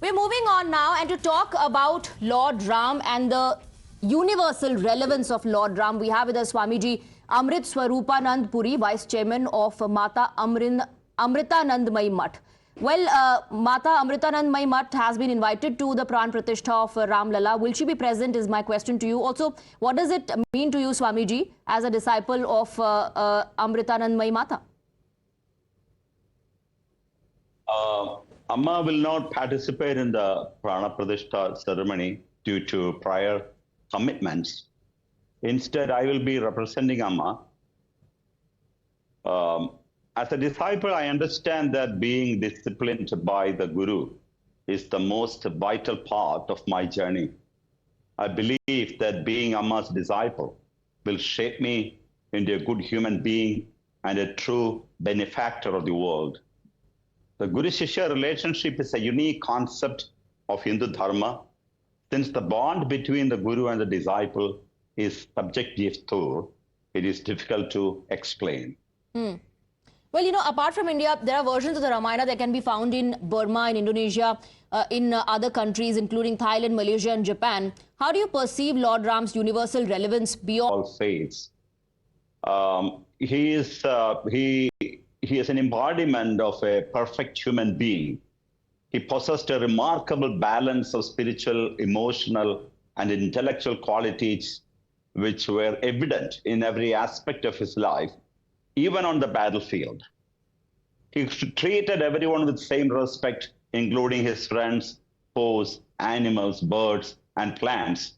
We're moving on now and to talk about Lord Ram and the universal relevance of Lord Ram. We have with us Swami G Amritaswarupananda Puri, Vice Chairman of Mata Amritanandamayimath. Well, Mata Amritanandamayimath has been invited to the Pran Prathishtha of Ram Lala. Will she be present is my question to you. Also, what does it mean to you, Swami Ji, as a disciple of Amritanandamayimath? Amma will not participate in the Pran Prathishtha ceremony due to prior commitments. Instead, I will be representing Amma. As a disciple, I understand that being disciplined by the Guru is the most vital part of my journey. I believe that being Amma's disciple will shape me into a good human being and a true benefactor of the world. The Guru-Shishya relationship is a unique concept of Hindu Dharma, since the bond between the Guru and the disciple is subjective too. It is difficult to explain. Well, you know, apart from India, there are versions of the Ramayana that can be found in Burma, in Indonesia, in other countries, including Thailand, Malaysia, and Japan. How do you perceive Lord Ram's universal relevance beyond all faiths? He is an embodiment of a perfect human being. He possessed a remarkable balance of spiritual, emotional, and intellectual qualities which were evident in every aspect of his life, even on the battlefield. He treated everyone with the same respect, including his friends, foes, animals, birds, and plants.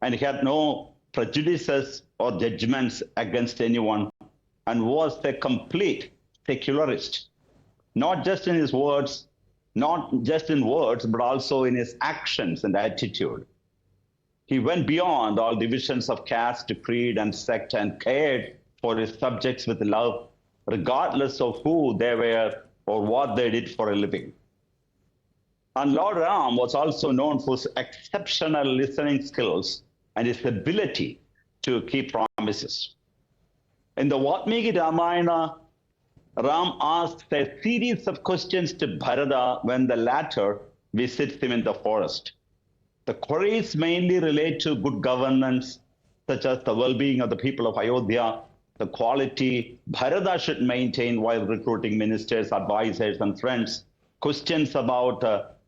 And he had no prejudices or judgments against anyone and was a complete secularist, not just in his words, not just in words, but also in his actions and attitude. He went beyond all divisions of caste, creed, and sect and cared for his subjects with love, regardless of who they were or what they did for a living. And Lord Ram was also known for his exceptional listening skills and his ability to keep promises. In the Valmiki Ramayana, Ram asks a series of questions to Bharata when the latter visits him in the forest. The queries mainly relate to good governance, such as the well-being of the people of Ayodhya, the quality Bharata should maintain while recruiting ministers, advisors, and friends, questions about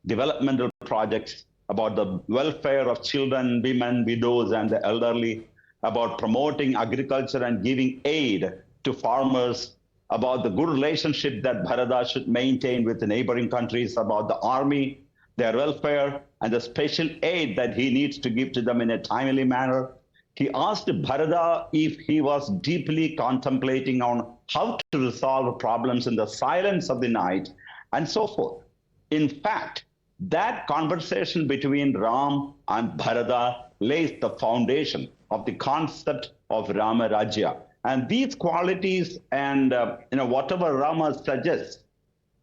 developmental projects, about the welfare of children, women, widows, and the elderly, about promoting agriculture and giving aid to farmers, about the good relationship that Bharata should maintain with the neighboring countries, about the army, their welfare, and the special aid that he needs to give to them in a timely manner. He asked Bharata if he was deeply contemplating on how to resolve problems in the silence of the night, and so forth. In fact, that conversation between Ram and Bharata lays the foundation of the concept of Rama Rajya. And these qualities and whatever Rama suggests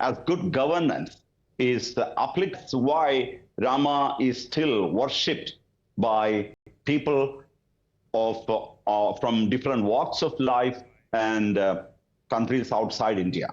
as good governance is applicable why Rama is still worshipped by people from different walks of life and countries outside India.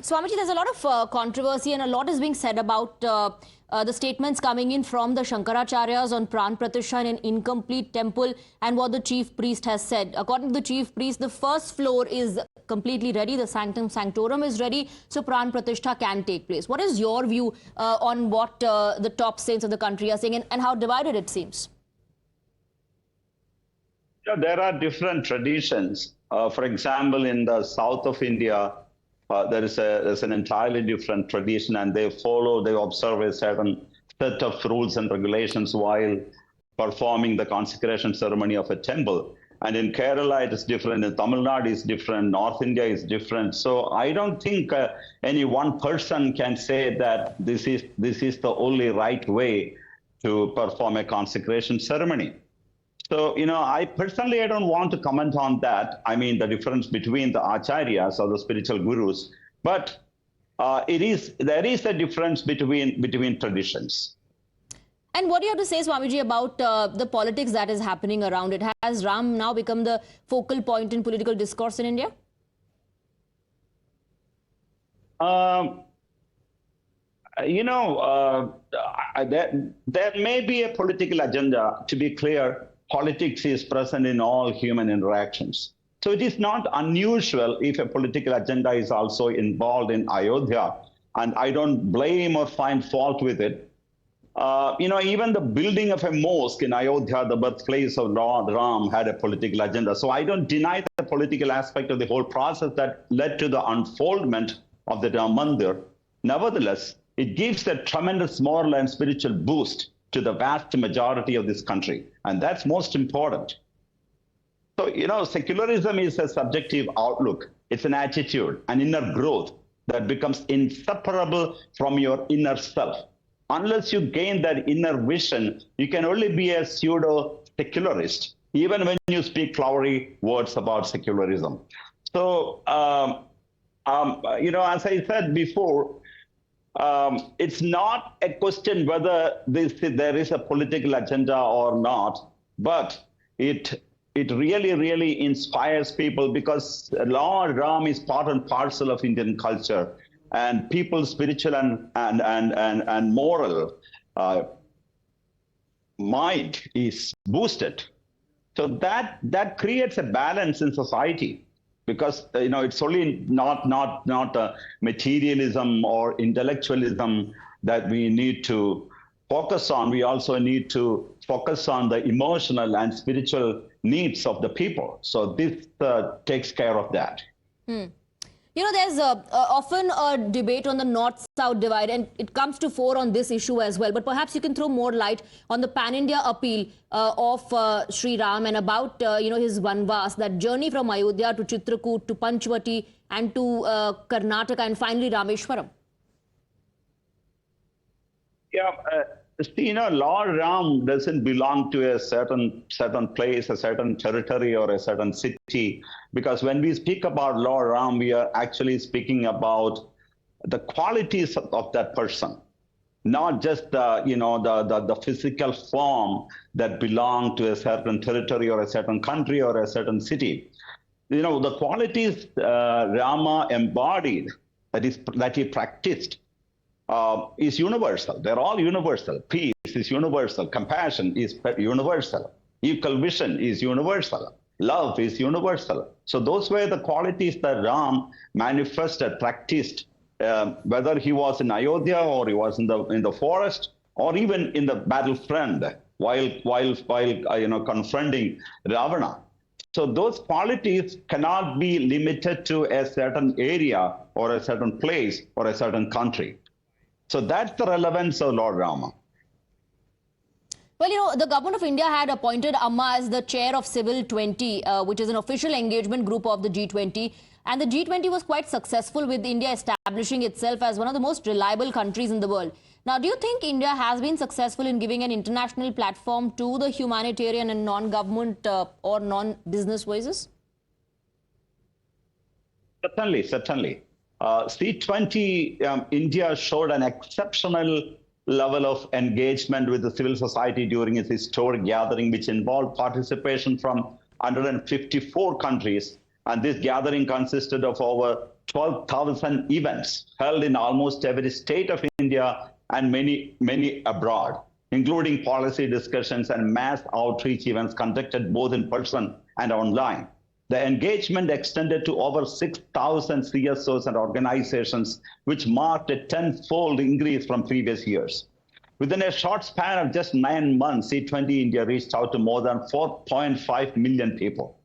Swamiji, there's a lot of controversy and a lot is being said about the statements coming in from the Shankaracharyas on Pran Prathishtha in an incomplete temple and what the chief priest has said. According to the chief priest, the first floor is completely ready, the sanctum sanctorum is ready, so Pran Prathishtha can take place. What is your view on what the top saints of the country are saying and how divided it seems? Yeah, there are different traditions. For example, in the south of India, there's an entirely different tradition, and they observe a certain set of rules and regulations while performing the consecration ceremony of a temple. And in Kerala, it is different. In Tamil Nadu, it's different. North India is different. So I don't think any one person can say that this is the only right way to perform a consecration ceremony. So, I don't want to comment on that. I mean, the difference between the acharyas or the spiritual gurus, but there is a difference between traditions. And what do you have to say, Swamiji, about the politics that is happening around it? Has Ram now become the focal point in political discourse in India? there may be a political agenda. To be clear, politics is present in all human interactions. So it is not unusual if a political agenda is also involved in Ayodhya, and I don't blame or find fault with it. Even the building of a mosque in Ayodhya, the birthplace of Lord Ram, had a political agenda. So I don't deny the political aspect of the whole process that led to the unfoldment of the Mandir. Nevertheless, it gives a tremendous moral and spiritual boost to the vast majority of this country. And that's most important. So, secularism is a subjective outlook. It's an attitude, an inner growth that becomes inseparable from your inner self. Unless you gain that inner vision, you can only be a pseudo-secularist, even when you speak flowery words about secularism. So, as I said before, it's not a question whether there is a political agenda or not, but it really, really inspires people, because Lord Ram is part and parcel of Indian culture, and people's spiritual and moral mind is boosted. So that creates a balance in society, because it's only not materialism or intellectualism that we need to focus on. We also need to focus on the emotional and spiritual needs of the people. So this takes care of that. There's often a debate on the North-South divide, and it comes to fore on this issue as well. But perhaps you can throw more light on the pan-India appeal of Sri Ram, and about his Vanvas, that journey from Ayodhya to Chitrakoot to Panchvati and to Karnataka, and finally Rameshwaram. Yeah. Lord Ram doesn't belong to a certain place, a certain territory, or a certain city, because when we speak about Lord Ram, we are actually speaking about the qualities of that person, not just the physical form that belong to a certain territory or a certain country or a certain city. The qualities Rama embodied, that he practiced, is universal. They're all universal. Peace is universal. Compassion is universal. Equal vision is universal. Love is universal. So those were the qualities that Ram manifested, practiced, whether he was in Ayodhya or he was in the forest or even in the battlefront while confronting Ravana. So those qualities cannot be limited to a certain area or a certain place or a certain country. So that's the relevance of Lord Rama. Well, the government of India had appointed Amma as the chair of Civil 20, which is an official engagement group of the G20. And the G20 was quite successful, with India establishing itself as one of the most reliable countries in the world. Now, do you think India has been successful in giving an international platform to the humanitarian and non-government or non-business voices? Certainly. C20, India showed an exceptional level of engagement with the civil society during its historic gathering, which involved participation from 154 countries. And this gathering consisted of over 12,000 events held in almost every state of India and many abroad, including policy discussions and mass outreach events conducted both in person and online. The engagement extended to over 6,000 CSOs and organizations, which marked a tenfold increase from previous years. Within a short span of just 9 months, C20 India reached out to more than 4.5 million people.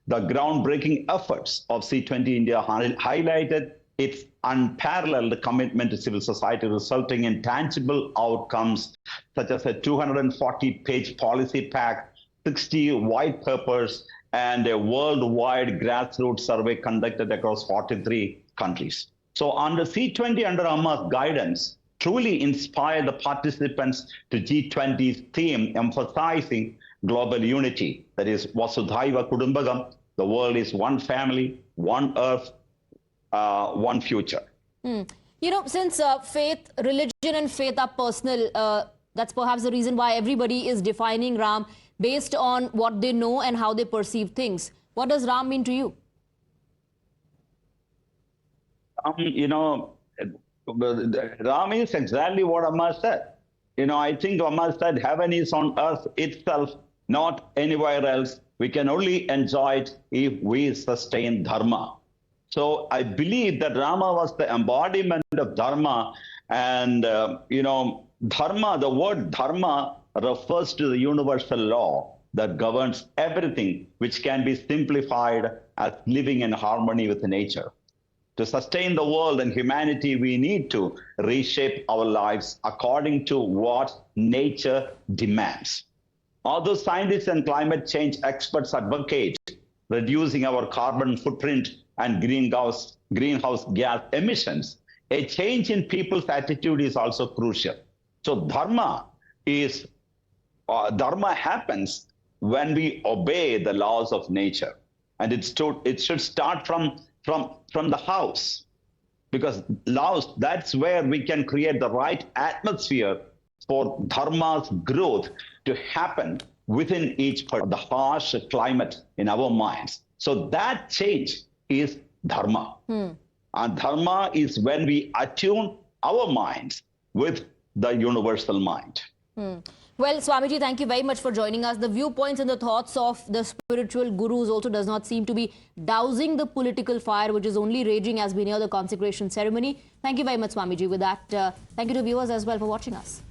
The groundbreaking efforts of C20 India highlighted its unparalleled commitment to civil society, resulting in tangible outcomes such as a 240-page policy pack, 60 white papers, and a worldwide grassroots survey conducted across 43 countries. So under C20, under Amma's guidance, truly inspired the participants to G20's theme, emphasizing global unity. That is, Vasudhaiva Kudumbakam, the world is one family, one earth, one future. Since religion and faith are personal, that's perhaps the reason why everybody is defining Ram based on what they know and how they perceive things. What does Ram mean to you? Ram is exactly what Amma said. I think Amma said heaven is on earth itself, not anywhere else. We can only enjoy it if we sustain Dharma. So I believe that Rama was the embodiment of Dharma. And, Dharma, the word Dharma refers to the universal law that governs everything, which can be simplified as living in harmony with nature. To sustain the world and humanity, we need to reshape our lives according to what nature demands. Although scientists and climate change experts advocate reducing our carbon footprint and greenhouse gas emissions, a change in people's attitude is also crucial. So Dharma happens when we obey the laws of nature, and it should start from the house, because laws, that's where we can create the right atmosphere for Dharma's growth to happen within each part of the harsh climate in our minds. So that change is Dharma. And Dharma is when we attune our minds with the universal mind. Well, Swamiji, thank you very much for joining us. The viewpoints and the thoughts of the spiritual gurus also does not seem to be dousing the political fire, which is only raging as we near the consecration ceremony. Thank you very much, Swamiji. With that, thank you to viewers as well for watching us.